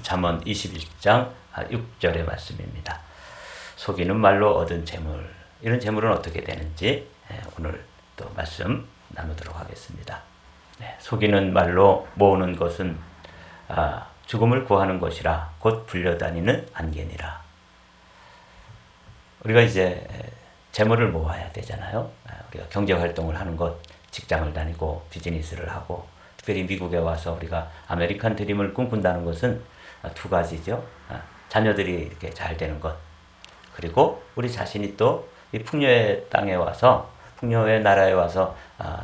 잠언 21장 6절의 말씀입니다. 속이는 말로 얻은 재물, 이런 재물은 어떻게 되는지 오늘 또 말씀 나누도록 하겠습니다. 속이는 말로 모으는 것은 죽음을 구하는 것이라 곧 불려다니는 안개니라. 우리가 이제 재물을 모아야 되잖아요. 우리가 경제활동을 하는 것, 직장을 다니고 비즈니스를 하고, 특별히 미국에 와서 우리가 아메리칸 드림을 꿈꾼다는 것은 두 가지죠. 자녀들이 이렇게 잘 되는 것, 그리고 우리 자신이 또 이 풍요의 땅에 와서, 풍요의 나라에 와서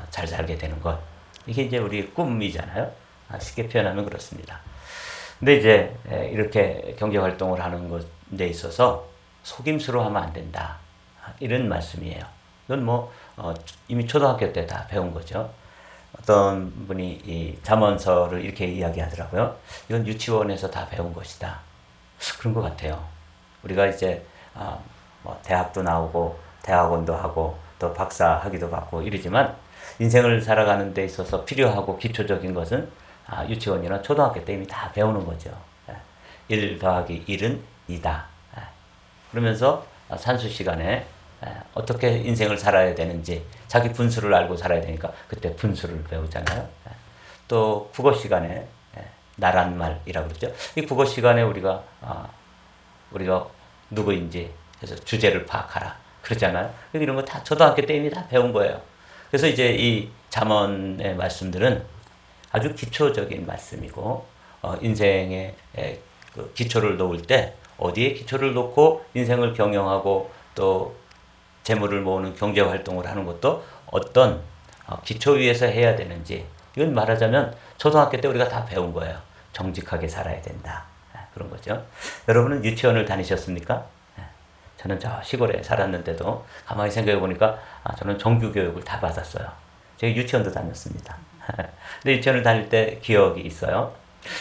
잘 살게 되는 것. 이게 이제 우리의 꿈이잖아요. 쉽게 표현하면 그렇습니다. 근데 이제 이렇게 경제활동을 하는 것에 있어서 속임수로 하면 안 된다. 이런 말씀이에요. 이건 뭐 이미 초등학교 때 다 배운 거죠. 어떤 분이 이 잠언서를 이렇게 이야기하더라고요. 이건 유치원에서 다 배운 것이다. 그런 것 같아요. 우리가 이제 뭐 대학도 나오고 대학원도 하고 또 박사 학위도 받고 이러지만 인생을 살아가는 데 있어서 필요하고 기초적인 것은 유치원이나 초등학교 때 이미 다 배우는 거죠. 1 더하기 1은 2다. 그러면서 산수 시간에 어떻게 인생을 살아야 되는지 자기 분수를 알고 살아야 되니까 그때 분수를 배우잖아요. 또 국어 시간에 나란 말이라고 그러죠. 이 국어 시간에 우리가 누구인지 그래서 주제를 파악하라 그러잖아요. 이런 거 다 초등학교 때 이미 다 배운 거예요. 그래서 이제 이 잠언의 말씀들은 아주 기초적인 말씀이고 인생의 그 기초를 놓을 때 어디에 기초를 놓고 인생을 경영하고 또 재물을 모으는 경제활동을 하는 것도 어떤 기초 위에서 해야 되는지, 이건 말하자면 초등학교 때 우리가 다 배운 거예요. 정직하게 살아야 된다. 그런 거죠. 여러분은 유치원을 다니셨습니까? 저는 저 시골에 살았는데도 가만히 생각해 보니까 저는 정규교육을 다 받았어요. 제가 유치원도 다녔습니다. 근데 유치원을 다닐 때 기억이 있어요.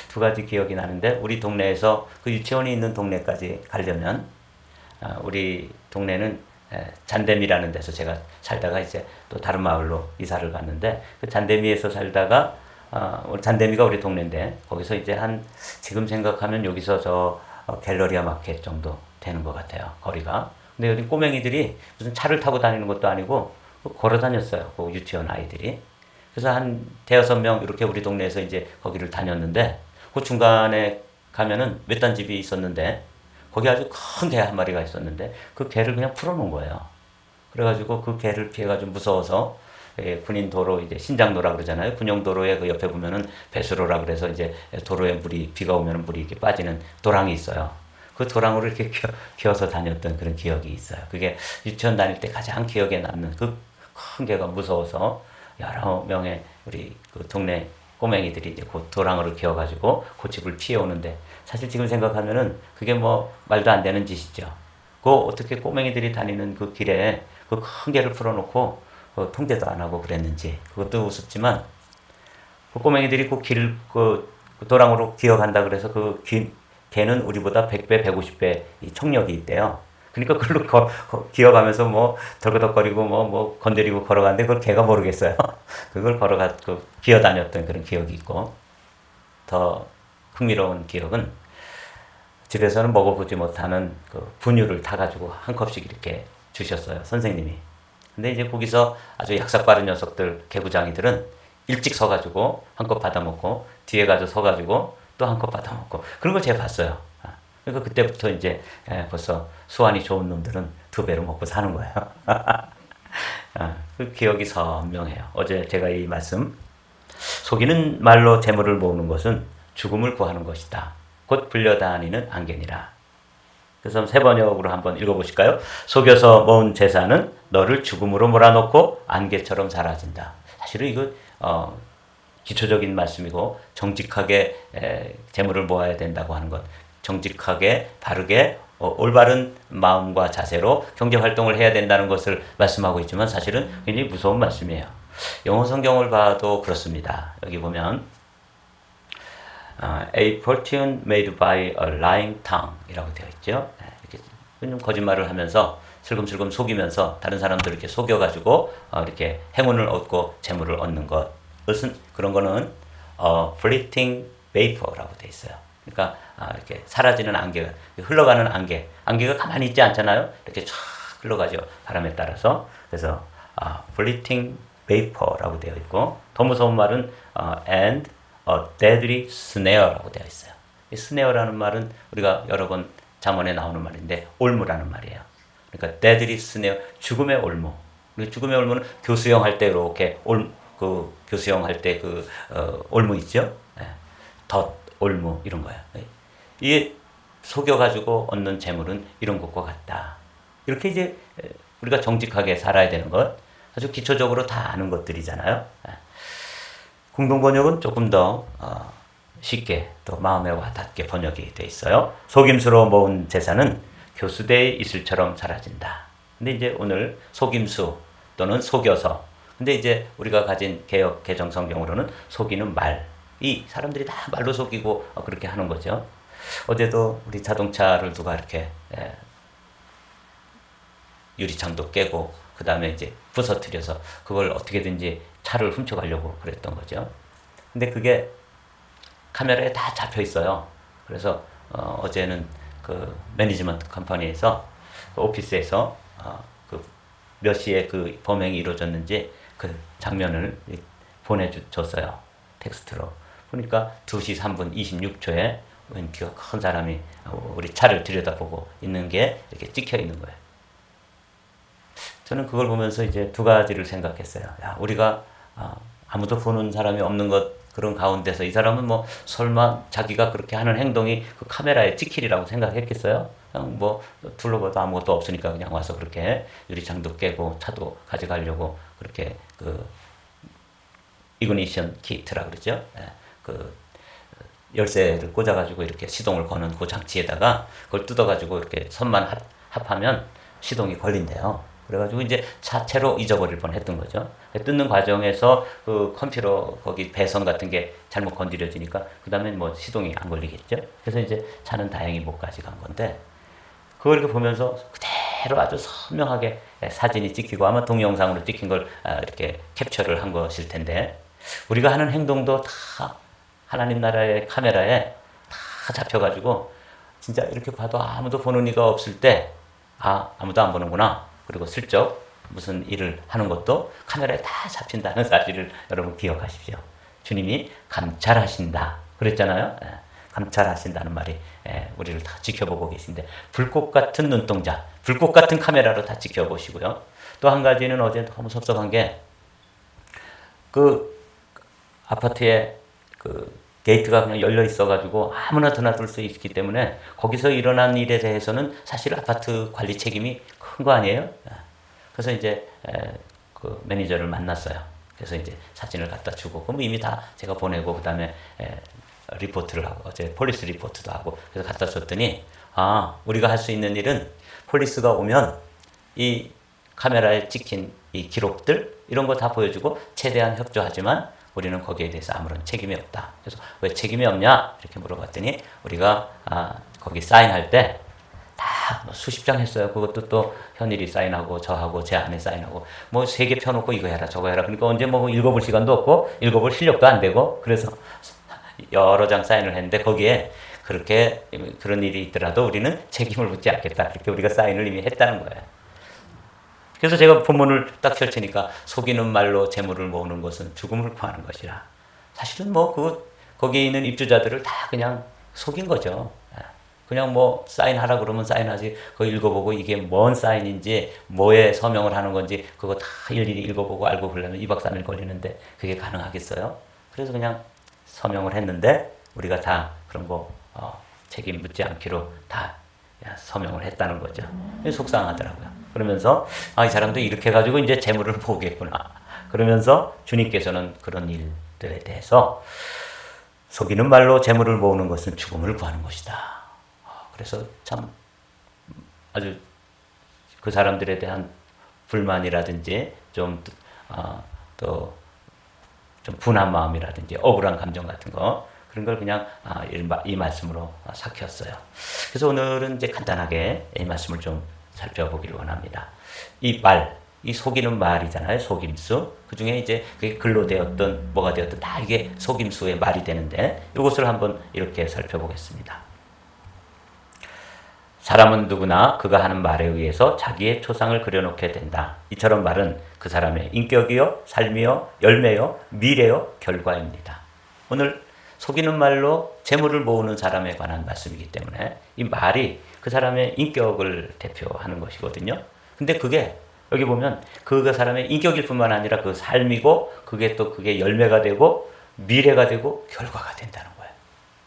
두 가지 기억이 나는데, 우리 동네에서 그 유치원이 있는 동네까지 가려면 우리 동네는 잔대미라는 데서 제가 살다가 이제 또 다른 마을로 이사를 갔는데, 그 잔대미에서 살다가 잔대미가 우리 동네인데 거기서 이제 지금 생각하면 여기서 저 갤러리아 마켓 정도 되는 것 같아요, 거리가. 근데 여기 꼬맹이들이 무슨 차를 타고 다니는 것도 아니고 걸어 다녔어요, 그 유치원 아이들이. 그래서 한 대여섯 명 이렇게 우리 동네에서 이제 거기를 다녔는데, 그 중간에 가면은 외딴 집이 있었는데 거기 아주 큰 개 한 마리가 있었는데 그 개를 그냥 풀어놓은 거예요. 그래가지고 그 개를 피해가지고 무서워서 군인도로, 이제 신장로라 그러잖아요. 군용도로에 그 옆에 보면은 배수로라 그래서 이제 도로에 비가 오면 물이 이렇게 빠지는 도랑이 있어요. 그 도랑으로 이렇게 기어서 다녔던 그런 기억이 있어요. 그게 유치원 다닐 때 가장 기억에 남는, 그 큰 개가 무서워서 여러 명의 우리 그 동네 꼬맹이들이 이제 그 도랑으로 기어가지고 그 집을 피해오는데, 사실 지금 생각하면은 그게 뭐 말도 안 되는 짓이죠. 그 어떻게 꼬맹이들이 다니는 그 길에 그 큰 개를 풀어놓고 통제도 안 하고 그랬는지 그것도 우습지만, 그 꼬맹이들이 그 길을 그 도랑으로 기어간다 그래서 그 개는 우리보다 100배, 150배 이 청력이 있대요. 그러니까 그걸로 기어가면서 뭐 덜거덕거리고 뭐 건드리고 걸어가는데 그걸 개가 모르겠어요. 그걸 기어다녔던 그런 기억이 있고, 더 흥미로운 기억은 집에서는 먹어보지 못하는 그 분유를 타가지고 한 컵씩 이렇게 주셨어요, 선생님이. 근데 이제 거기서 아주 약삭 빠른 녀석들, 개구장이들은 일찍 서가지고 한 컵 받아 먹고 뒤에 가서 서가지고 또 한 컵 받아 먹고 그런 걸 제가 봤어요. 그러니까 그때부터 이제 벌써 수완이 좋은 놈들은 2배로 먹고 사는 거예요. 그 기억이 선명해요. 어제 제가 이 말씀, 속이는 말로 재물을 모으는 것은 죽음을 구하는 것이다. 곧 불려다니는 안개니라. 그래서 세 번역으로 한번 읽어보실까요? 속여서 모은 재산은 너를 죽음으로 몰아넣고 안개처럼 사라진다. 사실은 이거 기초적인 말씀이고, 정직하게 재물을 모아야 된다고 하는 것, 정직하게 바르게 올바른 마음과 자세로 경제활동을 해야 된다는 것을 말씀하고 있지만, 사실은 굉장히 무서운 말씀이에요. 영어 성경을 봐도 그렇습니다. 여기 보면 A fortune made by a lying tongue 이라고 되어 있죠. 이렇게 좀 거짓말을 하면서 슬금슬금 속이면서 다른 사람들을 이렇게 속여가지고 이렇게 행운을 얻고 재물을 얻는 것, 그런 거는 fleeting vapor라고 되어 있어요. 그러니까 이렇게 사라지는 안개가 흘러가는 안개가 가만히 있지 않잖아요. 이렇게 쫙 흘러가죠. 바람에 따라서. 그래서 fleeting vapor라고 되어 있고 더 무서운 말은 and a deadly snare라고 되어 있어요. 이 snare라는 말은 우리가 여러 번 잠언에 나오는 말인데 올무라는 말이에요. 그러니까 deadly snare 죽음의 올무. 죽음의 올무는 교수형 할 때 이렇게 교수형 할 때 올무 있죠. 네. 덧 올무 이런 거야. 이게 속여가지고 얻는 재물은 이런 것과 같다. 이렇게 이제 우리가 정직하게 살아야 되는 것 아주 기초적으로 다 아는 것들이잖아요. 공동번역은 조금 더 쉽게 또 마음에 와닿게 번역이 돼 있어요. 속임수로 모은 재산은 교수대의 이슬처럼 사라진다. 근데 이제 오늘 속임수 또는 속여서 근데 이제 우리가 가진 개역 개정 성경으로는 속이는 말. 이 사람들이 다 말로 속이고 그렇게 하는 거죠. 어제도 우리 자동차를 누가 이렇게 유리창도 깨고 그 다음에 이제 부서뜨려서 그걸 어떻게든지 차를 훔쳐가려고 그랬던 거죠. 근데 그게 카메라에 다 잡혀 있어요. 그래서 어제는 그 매니지먼트 컴퍼니에서 그 오피스에서 그 몇 시에 그 범행이 이루어졌는지 그 장면을 보내줬어요. 텍스트로. 보니까 2시 3분 26초에 웬 키가 큰 사람이 우리 차를 들여다보고 있는 게 이렇게 찍혀 있는 거예요. 저는 그걸 보면서 이제 두 가지를 생각했어요. 야, 우리가 아무도 보는 사람이 없는 것 그런 가운데서 이 사람은 뭐 설마 자기가 그렇게 하는 행동이 그 카메라에 찍히리라고 생각했겠어요? 그냥 뭐 둘러봐도 아무것도 없으니까 그냥 와서 그렇게 유리창도 깨고 차도 가져가려고 그렇게 그 이그니션 키트라 그러죠. 그 열쇠를 꽂아가지고 이렇게 시동을 거는 그 장치에다가 그걸 뜯어가지고 이렇게 선만 합하면 시동이 걸린대요. 그래가지고 이제 자체로 잊어버릴 뻔했던 거죠. 뜯는 과정에서 그 컴퓨터 거기 배선 같은 게 잘못 건드려지니까 그 다음에 뭐 시동이 안 걸리겠죠. 그래서 이제 차는 다행히 못 가져간 건데 그걸 이렇게 보면서 그대로 아주 선명하게 사진이 찍히고 아마 동영상으로 찍힌 걸 이렇게 캡처를 한 것일 텐데 우리가 하는 행동도 다 하나님 나라의 카메라에 다 잡혀가지고 진짜 이렇게 봐도 아무도 보는 이가 없을 때 아무도 안 보는구나. 그리고 슬쩍 무슨 일을 하는 것도 카메라에 다 잡힌다는 사실을 여러분 기억하십시오. 주님이 감찰하신다. 그랬잖아요. 감찰하신다는 말이 우리를 다 지켜보고 계신데 불꽃 같은 눈동자, 불꽃 같은 카메라로 다 지켜보시고요. 또 한 가지는 어제 너무 섭섭한 게 그 아파트에 그 게이트가 그냥 열려 있어가지고 아무나 드나들 수 있기 때문에 거기서 일어난 일에 대해서는 사실 아파트 관리 책임이 큰 거 아니에요? 그래서 이제 그 매니저를 만났어요. 그래서 이제 사진을 갖다 주고 그럼 이미 다 제가 보내고 그 다음에 리포트를 하고 어제 폴리스 리포트도 하고 그래서 갖다 줬더니 우리가 할 수 있는 일은 폴리스가 오면 이 카메라에 찍힌 이 기록들 이런 거 다 보여주고 최대한 협조하지만 우리는 거기에 대해서 아무런 책임이 없다. 그래서 왜 책임이 없냐 이렇게 물어봤더니 우리가 거기 사인할 때 다 수십 장 했어요. 그것도 또 현일이 사인하고 저하고 제 아내 사인하고 뭐 3개 펴놓고 이거 해라 저거 해라. 그러니까 언제 뭐 읽어볼 시간도 없고 읽어볼 실력도 안 되고 그래서 여러 장 사인을 했는데 거기에 그렇게 그런 일이 있더라도 우리는 책임을 묻지 않겠다. 이렇게 우리가 사인을 이미 했다는 거예요. 그래서 제가 본문을 딱 펼치니까 속이는 말로 재물을 모으는 것은 죽음을 구하는 것이라. 사실은 뭐 거기에 있는 입주자들을 다 그냥 속인 거죠. 그냥 뭐 사인하라 그러면 사인하지. 그거 읽어보고 이게 뭔 사인인지 뭐에 서명을 하는 건지 그거 다 일일이 읽어보고 알고 그러려면 2박 3일 걸리는데 그게 가능하겠어요? 그래서 그냥 서명을 했는데 우리가 다 그런 거 책임 묻지 않기로 다 서명을 했다는 거죠. 속상하더라고요. 그러면서 이 사람도 이렇게 해가지고 이제 재물을 모으겠구나. 그러면서 주님께서는 그런 일들에 대해서 속이는 말로 재물을 모으는 것은 죽음을 구하는 것이다. 그래서 참 아주 그 사람들에 대한 불만이라든지 좀 분한 마음이라든지 억울한 감정 같은 거 그런 걸 그냥 이 말씀으로 삭혔어요. 그래서 오늘은 이제 간단하게 이 말씀을 좀 살펴보기를 원합니다. 이 말, 이 속이는 말이잖아요. 속임수. 그 중에 이제 그게 글로 되었던 뭐가 되었던 다 이게 속임수의 말이 되는데 이것을 한번 이렇게 살펴보겠습니다. 사람은 누구나 그가 하는 말에 의해서 자기의 초상을 그려놓게 된다. 이처럼 말은 그 사람의 인격이요, 삶이요, 열매요, 미래요, 결과입니다. 오늘 속이는 말로 재물을 모으는 사람에 관한 말씀이기 때문에 이 말이 그 사람의 인격을 대표하는 것이거든요. 근데 그게 여기 보면 그 사람의 인격일 뿐만 아니라 그 삶이고 그게 열매가 되고 미래가 되고 결과가 된다는 거예요.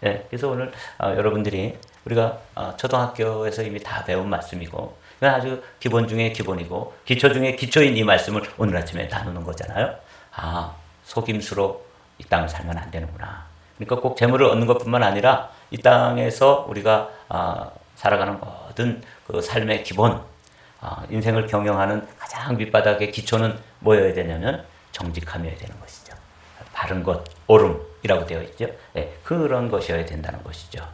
예, 그래서 오늘 여러분들이 우리가 초등학교에서 이미 다 배운 말씀이고 아주 기본 중에 기본이고 기초 중에 기초인 이 말씀을 오늘 아침에 나누는 거잖아요. 속임수로 이 땅을 살면 안 되는구나. 그러니까 꼭 재물을 얻는 것뿐만 아니라 이 땅에서 우리가 살아가는 모든 그 삶의 기본, 인생을 경영하는 가장 밑바닥의 기초는 뭐여야 되냐면 정직함이어야 되는 것이죠. 바른 것, 옳음이라고 되어 있죠. 네, 그런 것이어야 된다는 것이죠.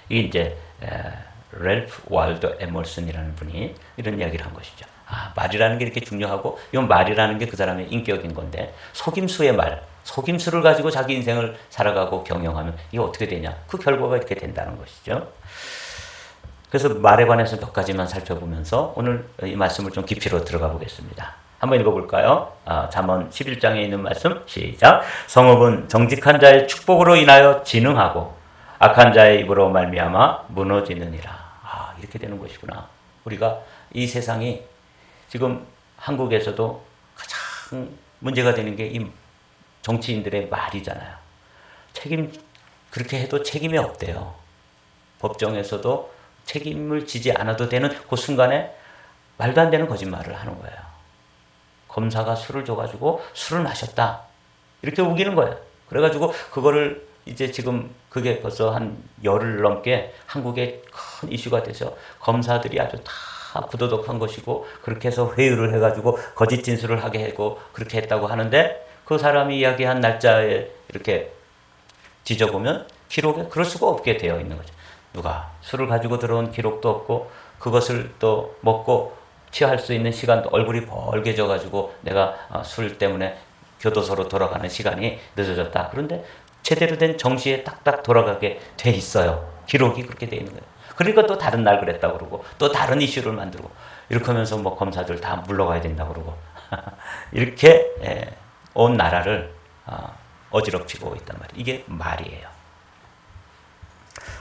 이게 이제 렐프 월더 에머슨이라는 분이 이런 이야기를 한 것이죠. 말이라는 게 이렇게 중요하고 이 말이라는 게 그 사람의 인격인 건데 속임수의 말, 속임수를 가지고 자기 인생을 살아가고 경영하면 이게 어떻게 되냐? 그 결과가 이렇게 된다는 것이죠. 그래서 말에 관해서 몇 가지만 살펴보면서 오늘 이 말씀을 좀 깊이로 들어가 보겠습니다. 한번 읽어볼까요? 잠언 11장에 있는 말씀 시작. 성읍은 정직한 자의 축복으로 인하여 진흥하고 악한 자의 입으로 말미암아 무너지느니라. 이렇게 되는 것이구나. 우리가 이 세상이 지금 한국에서도 가장 문제가 되는 게 이 정치인들의 말이잖아요. 그렇게 해도 책임이 없대요. 법정에서도 책임을 지지 않아도 되는 그 순간에 말도 안 되는 거짓말을 하는 거예요. 검사가 술을 줘가지고 술을 마셨다. 이렇게 우기는 거예요. 그래가지고 그거를 이제 지금 그게 벌써 한 열흘 넘게 한국에 큰 이슈가 돼서 검사들이 아주 다 부도덕한 것이고 그렇게 해서 회유를 해가지고 거짓 진술을 하게 하고 그렇게 했다고 하는데 그 사람이 이야기한 날짜에 이렇게 뒤져보면 기록에 그럴 수가 없게 되어 있는 거죠. 누가 술을 가지고 들어온 기록도 없고 그것을 또 먹고 취할 수 있는 시간도 얼굴이 벌게져 가지고 내가 술 때문에 교도소로 돌아가는 시간이 늦어졌다. 그런데 제대로 된 정시에 딱딱 돌아가게 돼 있어요. 기록이 그렇게 돼 있는 거예요. 그러니까 또 다른 날 그랬다고 그러고 또 다른 이슈를 만들고 이렇게 하면서 뭐 검사들 다 물러가야 된다고 그러고 이렇게 온 나라를 어지럽히고 있단 말이에요. 이게 말이에요.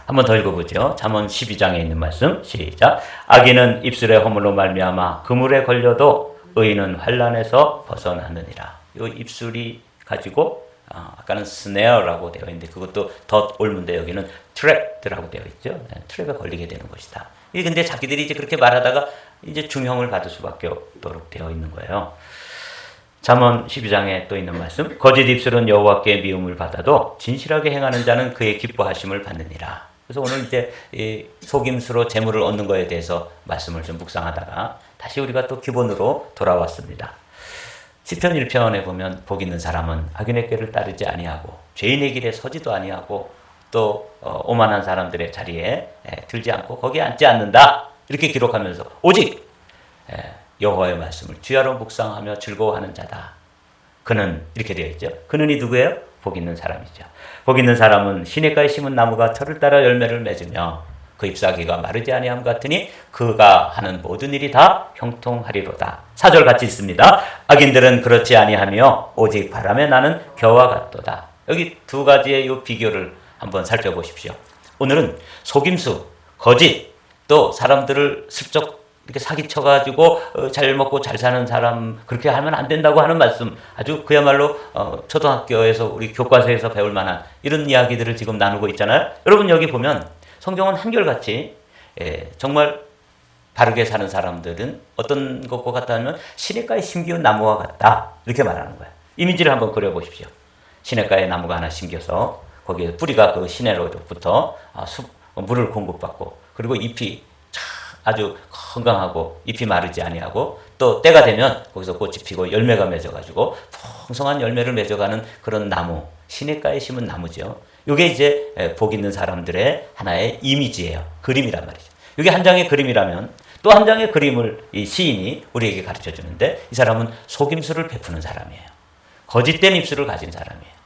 한번 더 읽어보죠. 잠언 12장에 있는 말씀 시작. 악인은 입술의 허물로 말미암아 그물에 걸려도 의인은 환난에서 벗어나느니라. 이 입술이 가지고 아까는 스네어라고 되어 있는데 그것도 더 옳은데 여기는 트랩라고 되어 있죠. 트랩에 걸리게 되는 것이다. 이 근데 자기들이 이제 그렇게 말하다가 이제 중형을 받을 수밖에 없도록 되어 있는 거예요. 잠언 12장에 또 있는 말씀. 거짓 입술은 여호와께 미움을 받아도 진실하게 행하는 자는 그의 기뻐하심을 받느니라. 그래서 오늘 이제 이 속임수로 재물을 얻는 것에 대해서 말씀을 좀 묵상하다가 다시 우리가 또 기본으로 돌아왔습니다. 시편 1편에 보면 복 있는 사람은 악인의 꾀를 따르지 아니하고 죄인의 길에 서지도 아니하고 또 오만한 사람들의 자리에 들지 않고 거기에 앉지 않는다. 이렇게 기록하면서 오직 여호와의 말씀을 주야로 묵상하며 즐거워하는 자다. 그는 이렇게 되어 있죠. 그는 이 누구예요? 복 있는 사람이죠. 복 있는 사람은 시냇가에 심은 나무가 철을 따라 열매를 맺으며 그 잎사귀가 마르지 아니함 같으니 그가 하는 모든 일이 다 형통하리로다. 4절 같이 있습니다. 악인들은 그렇지 아니하며 오직 바람에 나는 겨와 같도다. 여기 두 가지의 이 비교를 한번 살펴보십시오. 오늘은 속임수, 거짓, 또 사람들을 슬쩍 이렇게 사기쳐가지고 잘 먹고 잘 사는 사람 그렇게 하면 안 된다고 하는 말씀, 아주 그야말로 초등학교에서 우리 교과서에서 배울 만한 이런 이야기들을 지금 나누고 있잖아요. 여러분 여기 보면 성경은 한결같이 정말 바르게 사는 사람들은 어떤 것과 같다면 시냇가에 심기운 나무와 같다 이렇게 말하는 거예요. 이미지를 한번 그려보십시오. 시냇가에 나무가 하나 심겨서 거기에 뿌리가 그 시내로부터 물을 공급받고 그리고 잎이 아주 건강하고 잎이 마르지 아니하고 또 때가 되면 거기서 꽃이 피고 열매가 맺어가지고 풍성한 열매를 맺어가는 그런 나무, 시냇가에 심은 나무죠. 이게 이제 복 있는 사람들의 하나의 이미지예요. 그림이란 말이죠. 이게 한 장의 그림이라면 또 한 장의 그림을 이 시인이 우리에게 가르쳐 주는데 이 사람은 속임수를 베푸는 사람이에요. 거짓된 입술을 가진 사람이에요.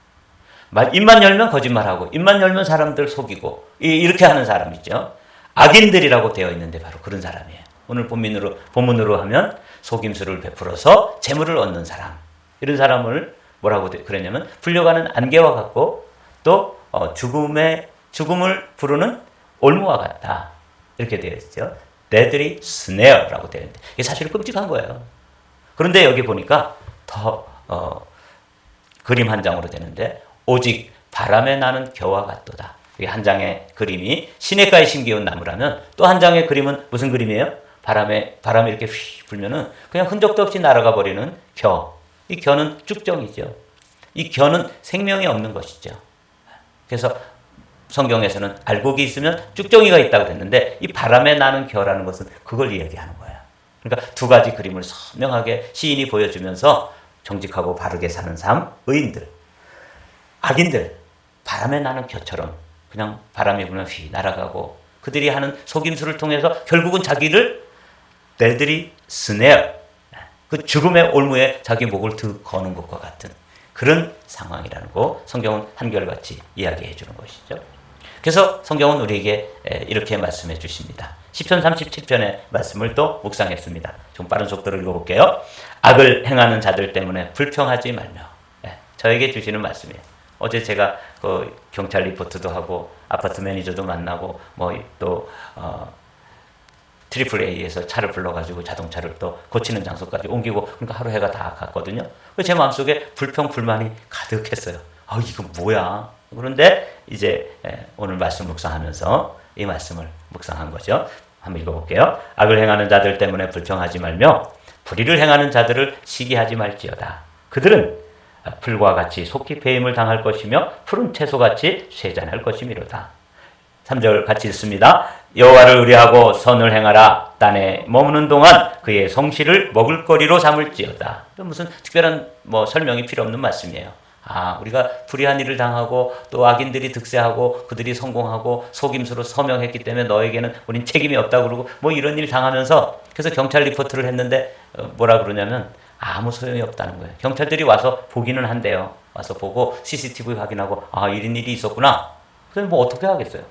입만 열면 거짓말하고 입만 열면 사람들 속이고 이렇게 하는 사람이죠. 악인들이라고 되어 있는데 바로 그런 사람이에요. 오늘 본문으로 하면 속임수를 베풀어서 재물을 얻는 사람. 이런 사람을 뭐라고 그랬냐면 불려가는 안개와 같고 또 죽음을 부르는 올무와 같다. 이렇게 되어 있죠. deadly snare라고 되어 있는데 이게 사실 끔찍한 거예요. 그런데 여기 보니까 더 그림 한 장으로 되는데 오직 바람에 나는 겨와 같도다. 이게 한 장의 그림이 시냇가에 심기운 나무라면 또 한 장의 그림은 무슨 그림이에요? 바람이 이렇게 휘 불면은 그냥 흔적도 없이 날아가 버리는 겨. 이 겨는 쭉정이죠. 이 겨는 생명이 없는 것이죠. 그래서 성경에서는 알곡이 있으면 쭉정이가 있다고 했는데 이 바람에 나는 겨라는 것은 그걸 이야기하는 거예요. 그러니까 두 가지 그림을 선명하게 시인이 보여주면서 정직하고 바르게 사는 삶, 의인들, 악인들, 바람에 나는 겨처럼 그냥 바람이 불면 휘 날아가고 그들이 하는 속임수를 통해서 결국은 자기를 deadly snare, 그 죽음의 올무에 자기 목을 거는 것과 같은 그런 상황이라는 거 성경은 한결같이 이야기해 주는 것이죠. 그래서 성경은 우리에게 이렇게 말씀해 주십니다. 시편 37편의 말씀을 또 묵상했습니다. 좀 빠른 속도로 읽어볼게요. 악을 행하는 자들 때문에 불평하지 말며. 저에게 주시는 말씀이에요. 어제 제가 그 경찰 리포트도 하고 아파트 매니저도 만나고 또 트리플 A에서 차를 불러가지고 자동차를 또 고치는 장소까지 옮기고 그러니까 하루 해가 다 갔거든요. 제 마음속에 불평 불만이 가득했어요. 이거 뭐야? 그런데 이제 오늘 말씀 묵상하면서 이 말씀을 묵상한 거죠. 한번 읽어볼게요. 악을 행하는 자들 때문에 불평하지 말며 불의를 행하는 자들을 시기하지 말지어다. 그들은 풀과 같이 속히 배임을 당할 것이며 푸른 채소같이 쇠잔할 것이미로다. 3절 같이 읽습니다. 여호와를 의뢰하고 선을 행하라. 땅에 머무는 동안 그의 성실을 먹을거리로 삼을지어다. 무슨 특별한 설명이 필요 없는 말씀이에요. 우리가 불의한 일을 당하고 또 악인들이 득세하고 그들이 성공하고 속임수로 서명했기 때문에 너에게는 우린 책임이 없다고 그러고 이런 일 당하면서 그래서 경찰 리포트를 했는데 뭐라 그러냐면 아무 소용이 없다는 거예요. 경찰들이 와서 보기는 한대요. 와서 보고 CCTV 확인하고 이런 일이 있었구나. 그래서 어떻게 하겠어요?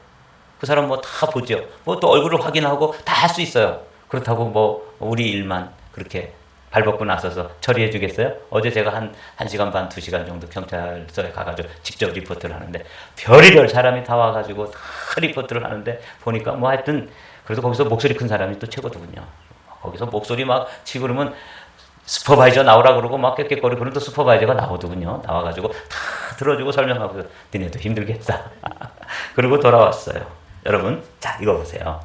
그 사람 다 보죠. 또 얼굴을 확인하고 다 할 수 있어요. 그렇다고 우리 일만 그렇게 발벗고 나서서 처리해 주겠어요? 어제 제가 한 1시간 반, 2시간 정도 경찰서에 가가지고 직접 리포트를 하는데 별의별 사람이 다 와가지고 다 리포트를 하는데 보니까 하여튼 그래도 거기서 목소리 큰 사람이 또 최고더군요. 거기서 목소리 막 치고 그러면 슈퍼바이저 나오라 그러고 막 깨깨거리고 그러면 또 슈퍼바이저가 나오더군요. 나와가지고 다 들어주고 설명하고 니네도 힘들겠다. 그리고 돌아왔어요. 여러분, 자 이거 보세요.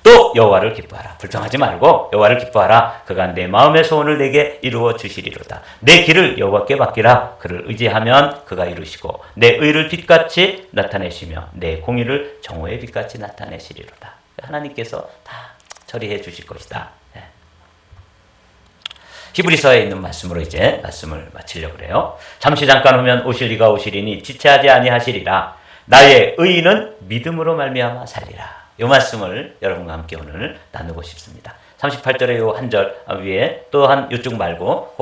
또 여호와를 기뻐하라. 불평하지 말고 여호와를 기뻐하라. 그가 내 마음의 소원을 내게 이루어 주시리로다. 내 길을 여호와께 맡기라. 그를 의지하면 그가 이루시고 내 의를 빛같이 나타내시며 내 공의를 정오의 빛같이 나타내시리로다. 하나님께서 다 처리해 주실 것이다. 히브리서에 있는 말씀으로 이제 말씀을 마치려고 그래요. 잠깐 후면 오실 이가 오시리니 지체하지 아니하시리라. 나의 의인은 믿음으로 말미암아 살리라. 이 말씀을 여러분과 함께 오늘 나누고 싶습니다. 38절의 이 한 절 위에 또 이쪽 말고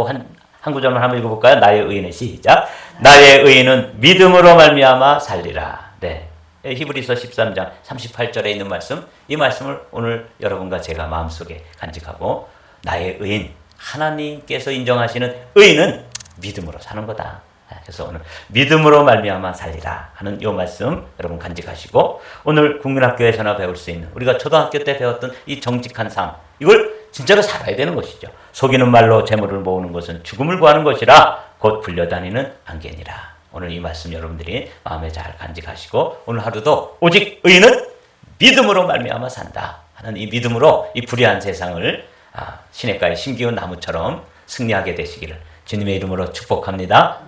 한 구절만 한번 읽어볼까요? 나의 의인은 시작. 나의 의인은 믿음으로 말미암아 살리라. 네. 히브리서 13장 38절에 있는 말씀, 이 말씀을 오늘 여러분과 제가 마음속에 간직하고 나의 의인, 하나님께서 인정하시는 의인은 믿음으로 사는 거다. 그래서 오늘 믿음으로 말미암아 살리라 하는 이 말씀 여러분 간직하시고 오늘 국민학교에서나 배울 수 있는 우리가 초등학교 때 배웠던 이 정직한 삶, 이걸 진짜로 살아야 되는 것이죠. 속이는 말로 재물을 모으는 것은 죽음을 구하는 것이라 곧 불려다니는 안개니라. 오늘 이 말씀 여러분들이 마음에 잘 간직하시고 오늘 하루도 오직 의인은 믿음으로 말미암아 산다 하는 이 믿음으로 이 불의한 세상을 시냇가에 심기운 나무처럼 승리하게 되시기를 주님의 이름으로 축복합니다.